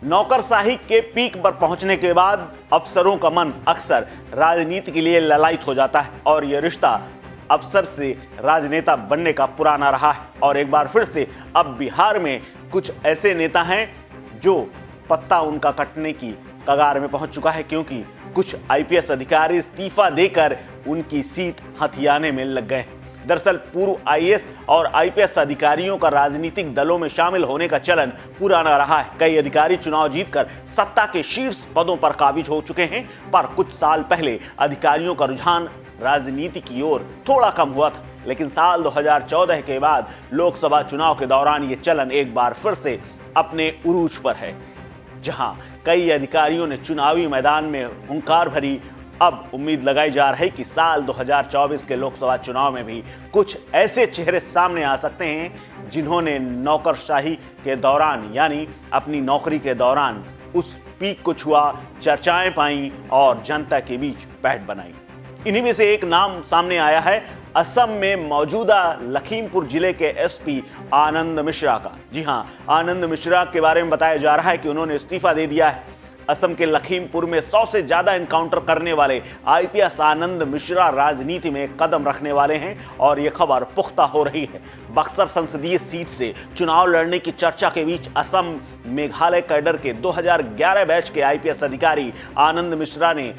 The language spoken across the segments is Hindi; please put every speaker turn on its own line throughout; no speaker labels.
नौकरशाही के पीक पर पहुंचने के बाद अफसरों का मन अक्सर राजनीति के लिए ललायत हो जाता है और यह रिश्ता अफसर से राजनेता बनने का पुराना रहा है। और एक बार फिर से अब बिहार में कुछ ऐसे नेता हैं जो पत्ता उनका कटने की कगार में पहुंच चुका है, क्योंकि कुछ आईपीएस अधिकारी इस्तीफा देकर उनकी सीट हथियाने में लग गए। दरअसल पूर्व आईएएस और आईपीएस अधिकारियों का राजनीतिक दलों में शामिल होने का चलन पुराना रहा है। कई अधिकारी चुनाव जीतकर सत्ता के शीर्ष पदों पर काबिज हो चुके हैं, पर कुछ साल पहले अधिकारियों का रुझान राजनीति की ओर थोड़ा कम हुआ था। लेकिन साल 2014 के बाद लोकसभा चुनाव के दौरान ये चलन एक बार फिर से अपने उरूज पर है, जहां कई अधिकारियों ने चुनावी मैदान में हुंकार भरी। अब उम्मीद लगाई जा रही है कि साल 2024 के लोकसभा चुनाव में भी कुछ ऐसे चेहरे सामने आ सकते हैं जिन्होंने नौकरशाही के दौरान यानी अपनी नौकरी के दौरान उस पीक को छुआ, चर्चाएं पाई और जनता के बीच पैठ बनाई। इन्हीं में से एक नाम सामने आया है असम में मौजूदा लखीमपुर जिले के एसपी आनंद मिश्रा का। जी हां, आनंद मिश्रा के बारे में बताया जा रहा है कि उन्होंने इस्तीफा दे दिया है। असम के लखीमपुर में 100 से ज्यादा एनकाउंटर करने वाले आईपीएस आनंद मिश्रा राजनीति में कदम रखने वाले हैं और यह खबर पुख्ता हो रही है। बक्सर संसदीय सीट से चुनाव लड़ने की चर्चा के बीच असम मेघालय कैडर के 2011 बैच के आईपीएस अधिकारी आनंद मिश्रा ने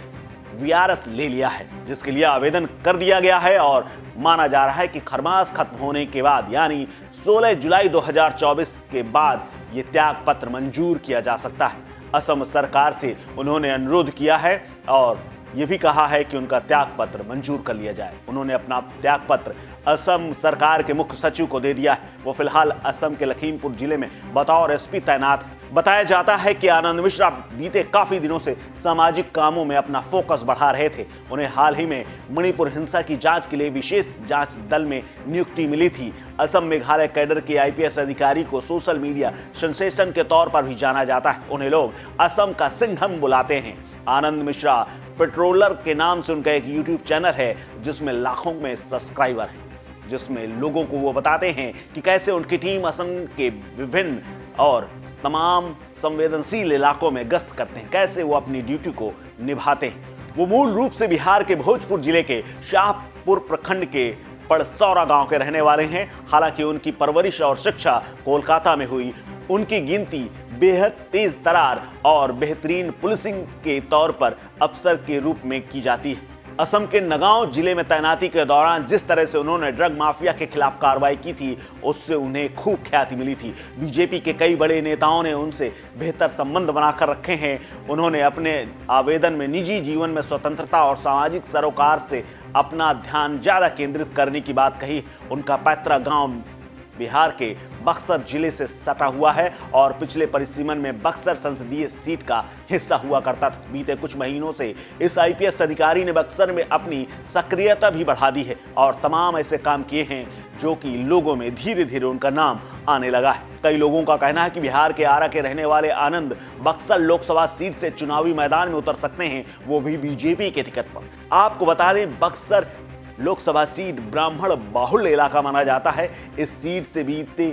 वीआरएस ले लिया है, जिसके लिए आवेदन कर दिया गया है और माना जा रहा है कि खरमास खत्म होने के बाद यानी 16 जुलाई 2024 के बाद यह त्याग पत्र मंजूर किया जा सकता है। असम सरकार से उन्होंने अनुरोध किया है और यह भी कहा है कि उनका त्याग पत्र मंजूर कर लिया जाए। उन्होंने अपना त्याग पत्र असम सरकार के मुख्य सचिव को दे दिया है। वो फिलहाल असम के लखीमपुर जिले में बतौर एसपी तैनात है। बताया जाता है कि आनंद मिश्रा बीते काफी दिनों से सामाजिक कामों में अपना फोकस बढ़ा रहे थे। उन्हें हाल ही में मणिपुर हिंसा की जांच के लिए विशेष जांच दल में नियुक्ति मिली थी। असम मेघालय कैडर के आईपीएस अधिकारी को सोशल मीडिया सेंसेशन के तौर पर भी जाना जाता है। उन्हें लोग असम का सिंघम बुलाते हैं। आनंद मिश्रा पेट्रोलर के नाम से उनका एक यूट्यूब चैनल है जिसमें लाखों में सब्सक्राइबर हैं, जिसमें लोगों को वो बताते हैं कि कैसे उनकी टीम असम के विभिन्न और तमाम संवेदनशील इलाकों में गश्त करते हैं, कैसे वो अपनी ड्यूटी को निभाते हैं। वो मूल रूप से बिहार के भोजपुर जिले के शाहपुर प्रखंड के पड़सौरा गांव के रहने वाले हैं। हालांकि उनकी परवरिश और शिक्षा कोलकाता में हुई। उनकी गिनती बेहद तेज तरार और बेहतरीन पुलिसिंग के तौर पर अफसर के रूप में की जाती है। असम के नगांव जिले में तैनाती के दौरान जिस तरह से उन्होंने ड्रग माफिया के खिलाफ कार्रवाई की थी, उससे उन्हें खूब ख्याति मिली थी। बीजेपी के कई बड़े नेताओं ने उनसे बेहतर संबंध बनाकर रखे हैं। उन्होंने अपने आवेदन में निजी जीवन में स्वतंत्रता और सामाजिक सरोकार से अपना ध्यान ज्यादा केंद्रित करने की बात कही। उनका पैतृक गांव बिहार के बक्सर जिले से सटा हुआ है और पिछले परिसीमन में बक्सर संसदीय सीट का हिस्सा हुआ करता था। बीते कुछ महीनों से इस आईपीएस अधिकारी ने बक्सर में अपनी सक्रियता भी बढ़ा दी है और तमाम ऐसे काम किए हैं जो कि लोगों में धीरे धीरे उनका नाम आने लगा है। कई लोगों का कहना है कि बिहार के आरा के रहने वाले आनंद बक्सर लोकसभा सीट से चुनावी मैदान में उतर सकते हैं, वो भी बीजेपी के टिकट पर। आपको बता दें, बक्सर लोकसभा सीट ब्राह्मण बाहुल्य इलाका माना जाता है। इस सीट से बीते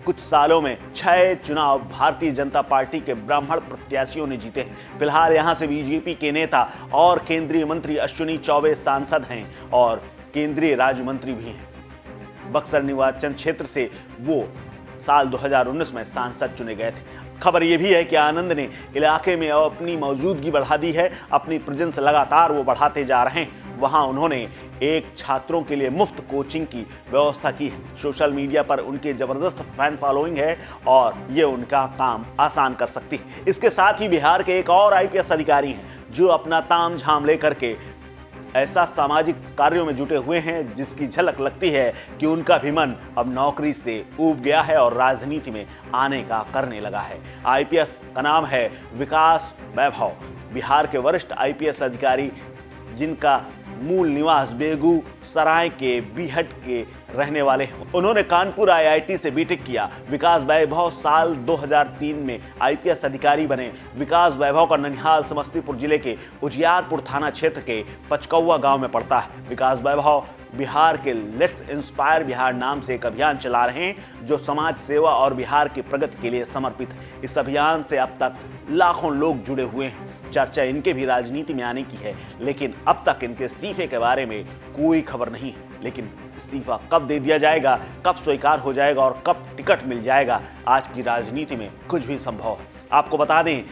कुछ सालों में 6 चुनाव भारतीय जनता पार्टी के ब्राह्मण प्रत्याशियों ने जीते हैं। फिलहाल यहां से बीजेपी के नेता और केंद्रीय मंत्री अश्विनी चौबे सांसद हैं और केंद्रीय राज्य मंत्री भी हैं। बक्सर निर्वाचन क्षेत्र से वो साल 2019 में सांसद चुने गए थे। खबर यह भी है कि आनंद ने इलाके में अपनी मौजूदगी बढ़ा दी है। अपनी प्रेजेंस लगातार वो बढ़ाते जा रहे हैं। वहां उन्होंने एक छात्रों के लिए मुफ्त कोचिंग की व्यवस्था की है। सोशल मीडिया पर उनकी जबरदस्त फैन फॉलोइंग है और ये उनका काम आसान कर सकती है। इसके साथ ही बिहार के एक और आईपीएस अधिकारी हैं जो अपना ताम झाम लेकर के ऐसा सामाजिक कार्यों में जुटे हुए हैं जिसकी झलक लगती है कि उनका भी मन अब नौकरी से ऊब गया है और राजनीति में आने का करने लगा है। आईपीएस का नाम है विकास वैभव। बिहार के वरिष्ठ आईपीएस अधिकारी जिनका मूल निवास बेगूसराय के बीहट के रहने वाले हैं। उन्होंने कानपुर आईआईटी से बीटेक किया। विकास वैभव साल 2003 में आईपीएस अधिकारी बने। विकास वैभव का ननिहाल समस्तीपुर जिले के उजियारपुर थाना क्षेत्र के पचकौवा गांव में पड़ता है। विकास वैभव बिहार के लेट्स इंस्पायर बिहार नाम से एक अभियान चला रहे हैं जो समाज सेवा और बिहार की प्रगति के लिए समर्पित है। इस अभियान से अब तक लाखों लोग जुड़े हुए हैं। चर्चा इनके भी राजनीति में आने की है, लेकिन अब तक इनके इस्तीफे के बारे में कोई खबर नहीं है। लेकिन इस्तीफा कब दे दिया जाएगा, कब स्वीकार हो जाएगा और कब टिकट मिल जाएगा, आज की राजनीति में कुछ भी संभव है। आपको बता दें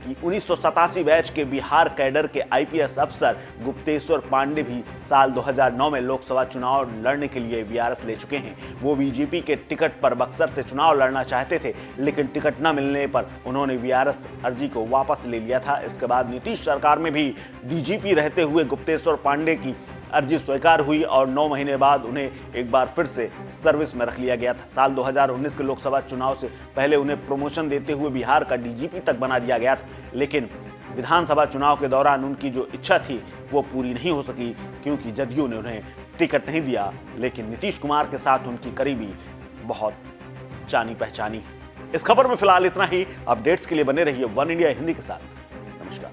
कि 1987 बैच के बिहार कैडर के आईपीएस अफसर गुप्तेश्वर पांडे भी साल 2009 में लोकसभा चुनाव लड़ने के लिए वीआरएस ले चुके हैं। वो बीजेपी के टिकट पर बक्सर से चुनाव लड़ना चाहते थे, लेकिन टिकट न मिलने पर उन्होंने वीआरएस अर्जी को वापस ले लिया था। इसके बाद नीतीश सरकार में भी डीजीपी रहते हुए गुप्तेश्वर पांडे की अर्जी स्वीकार हुई और 9 महीने बाद उन्हें एक बार फिर से सर्विस में रख लिया गया था। साल 2019 के लोकसभा चुनाव से पहले उन्हें प्रमोशन देते हुए बिहार का डीजीपी तक बना दिया गया था, लेकिन विधानसभा चुनाव के दौरान उनकी जो इच्छा थी वो पूरी नहीं हो सकी, क्योंकि जदयू ने उन्हें टिकट नहीं दिया। लेकिन नीतीश कुमार के साथ उनकी करीबी बहुत जानी पहचानी। इस खबर में फिलहाल इतना ही। अपडेट्स के लिए बने रहिए वन इंडिया हिंदी के साथ। नमस्कार।